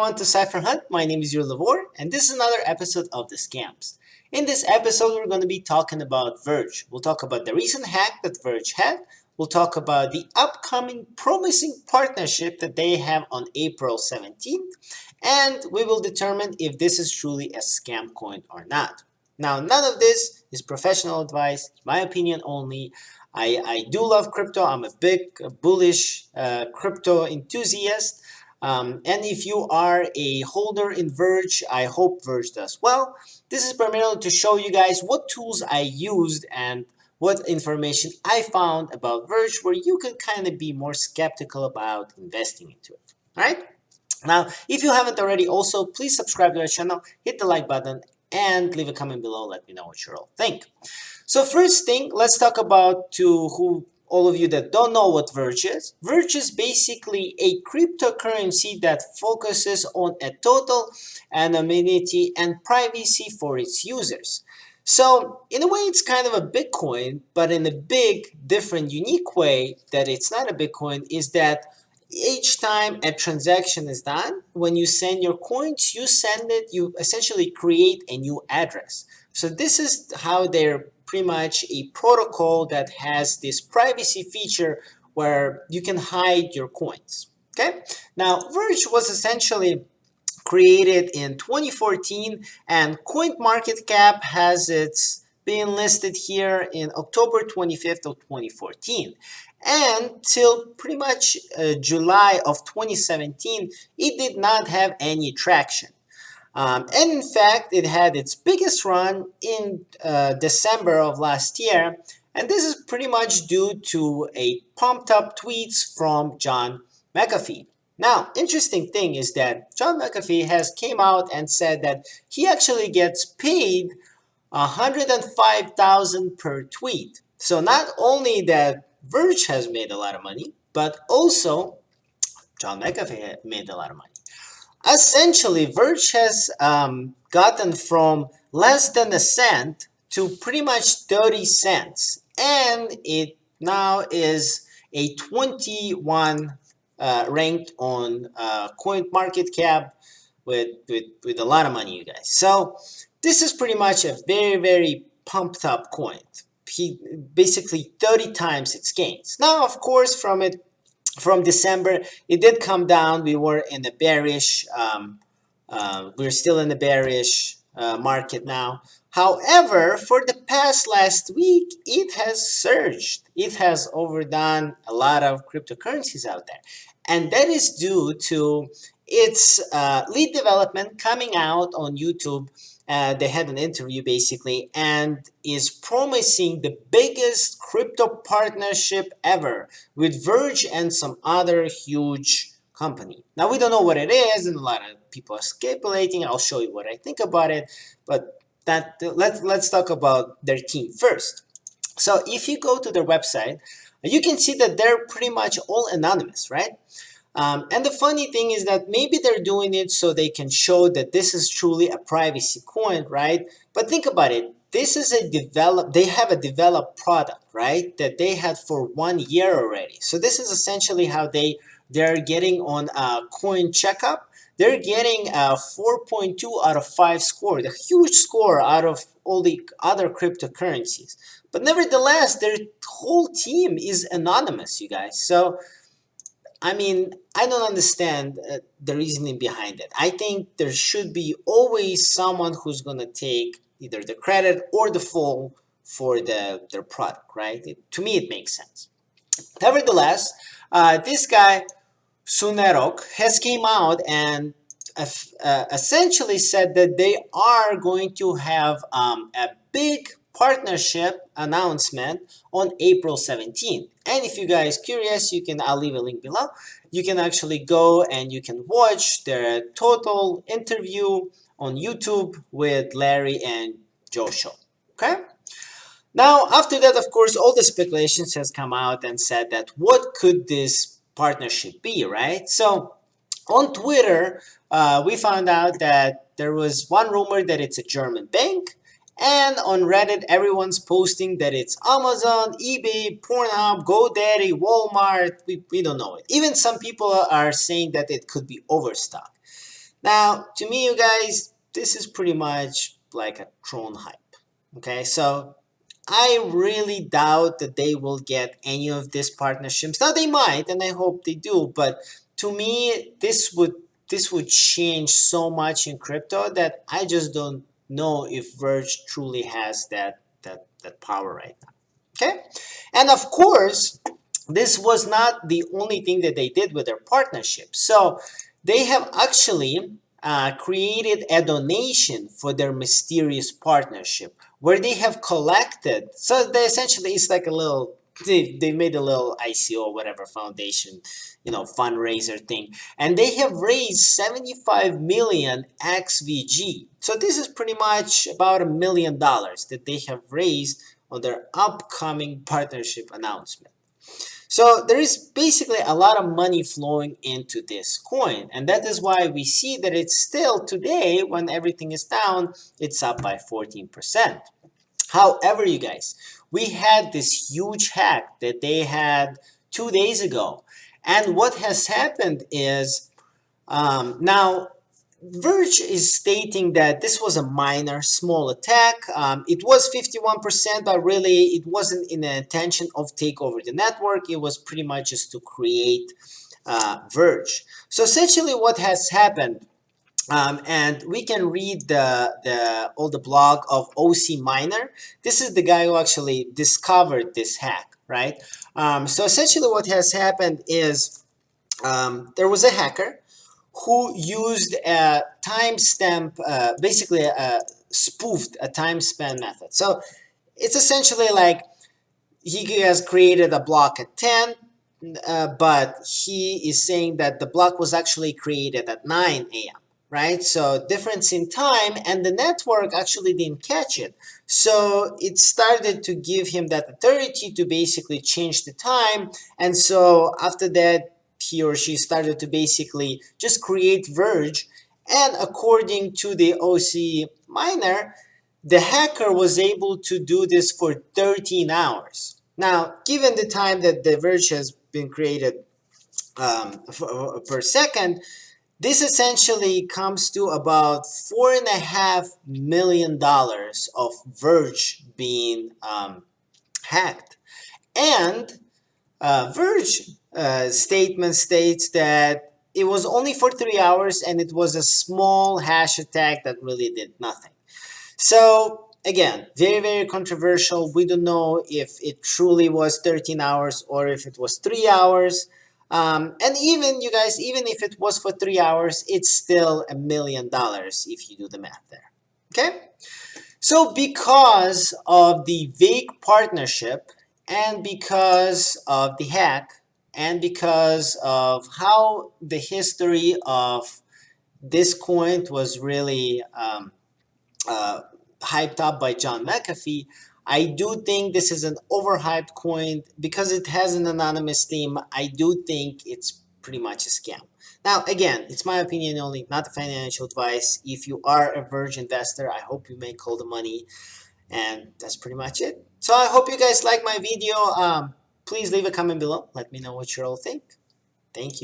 everyone to CypherHaunt. My name is Lavor, and this is another episode of The Scams. In this episode, we're going to be talking about Verge. We'll talk about the recent hack that Verge had. We'll talk about the upcoming promising partnership that they have on April 17th, and we will determine if this is truly a scam coin or not. Now, none of this is professional advice, my opinion only. I do love crypto. I'm a big bullish crypto enthusiast. And if you are a holder in Verge, I hope Verge does well. This is primarily to show you guys what tools I used and what information I found about Verge where you can kind of be more skeptical about investing into it. All right? Now, if you haven't already, also please subscribe to our channel, hit the like button, and leave a comment below. Let me know what you all think. So first thing, let's talk about to who all of you that don't know what Verge is. Verge is basically a cryptocurrency that focuses on a total anonymity and privacy for its users. So in a way, it's kind of a Bitcoin, but in a big, different, unique way that it's not a Bitcoin is that each time a transaction is done, when you send your coins, you send it, you essentially create a new address. So this is how they're pretty much a protocol that has this privacy feature where you can hide your coins. Okay. Now, Verge was essentially created in 2014, and CoinMarketCap has its been listed here in October 25th of 2014. And till pretty much July of 2017, it did not have any traction. And in fact, it had its biggest run in December of last year. And this is pretty much due to a pumped up tweets from John McAfee. Now, interesting thing is that John McAfee has came out and said that he actually gets paid 105,000 per tweet. So not only that Verge has made a lot of money, but also John McAfee made a lot of money. Essentially, Verge has gotten from less than a cent to pretty much 30 cents. And it now is a 21 ranked on CoinMarketCap with a lot of money, you guys. So this is pretty much a very, very pumped up coin. He basically 30 times its gains. Now, of course, from December, it did come down. We were in the bearish. We're still in the bearish market now. However, for the past last week, it has surged. It has overdone a lot of cryptocurrencies out there. And that is due to its lead development coming out on YouTube. They had an interview basically and is promising the biggest crypto partnership ever with Verge and some other huge company. Now we don't know what it is, and a lot of people are speculating. I'll show you what I think about it, but let's talk about their team first. So if you go to their website, you can see that they're pretty much all anonymous, right? And the funny thing is that maybe they're doing it so they can show that this is truly a privacy coin, right? But think about it. This is they have a developed product, right? That they had for 1 year already. So this is essentially how they're getting on Coin Checkup. They're getting a 4.2 out of 5 score, the huge score out of all the other cryptocurrencies. But nevertheless, their whole team is anonymous, you guys. So I mean, I don't understand the reasoning behind it. I think there should be always someone who's going to take either the credit or the fall for their product, right? To me, it makes sense. Nevertheless, this guy, Sunerok, has came out and essentially said that they are going to have a big partnership announcement on April 17th. And if you guys curious, I'll leave a link below. You can actually go and you can watch their total interview on YouTube with Larry and Joe Show. Okay? Now, after that, of course, all the speculations has come out and said that what could this partnership be, right? So on Twitter, we found out that there was one rumor that it's a German bank. And on Reddit, everyone's posting that it's Amazon, eBay, Pornhub, GoDaddy, Walmart. We don't know it. Even some people are saying that it could be Overstock. Now, to me, you guys, this is pretty much like a Tron hype. Okay, so I really doubt that they will get any of these partnerships. Now they might, and I hope they do. But to me, this would change so much in crypto that I just don't know if Verge truly has that power right now. Okay, and of course, this was not the only thing that they did with their partnership. So they have actually created a donation for their mysterious partnership where they have collected. So they essentially, it's like a little, they made a little ICO, whatever, foundation, fundraiser thing. And they have raised 75 million XVG. So this is pretty much about $1 million that they have raised on their upcoming partnership announcement. So there is basically a lot of money flowing into this coin, and that is why we see that it's still today, when everything is down, it's up by 14%. However, you guys, we had this huge hack that they had 2 days ago, and what has happened is now Verge is stating that this was a minor, small attack. It was 51%, but really it wasn't in the intention of take over the network. It was pretty much just to create Verge. So essentially what has happened, and we can read the all the blog of OC Miner. This is the guy who actually discovered this hack, right? So essentially what has happened is there was a hacker who used a timestamp, basically spoofed a timestamp method. So it's essentially like he has created a block at 10, but he is saying that the block was actually created at 9 a.m. Right? So difference in time, and the network actually didn't catch it. So it started to give him that authority to basically change the time. And so after that, he or she started to basically just create Verge. And according to the OC miner, the hacker was able to do this for 13 hours. Now, given the time that the Verge has been created per second, this essentially comes to about $4.5 million of Verge being hacked. And Verge statement states that it was only for 3 hours and it was a small hash attack that really did nothing. So again, very, very controversial. We don't know if it truly was 13 hours or if it was 3 hours. And even, you guys, even if it was for 3 hours, it's still $1 million if you do the math there. Okay? So because of the vague partnership and because of the hack and because of how the history of this coin was really uh, hyped up by John McAfee, I do think this is an overhyped coin because it has an anonymous theme. I do think it's pretty much a scam. Now, again, it's my opinion only, not financial advice. If you are a Verge investor, I hope you make all the money, and that's pretty much it. So I hope you guys like my video. Please leave a comment below. Let me know what you all think. Thank you.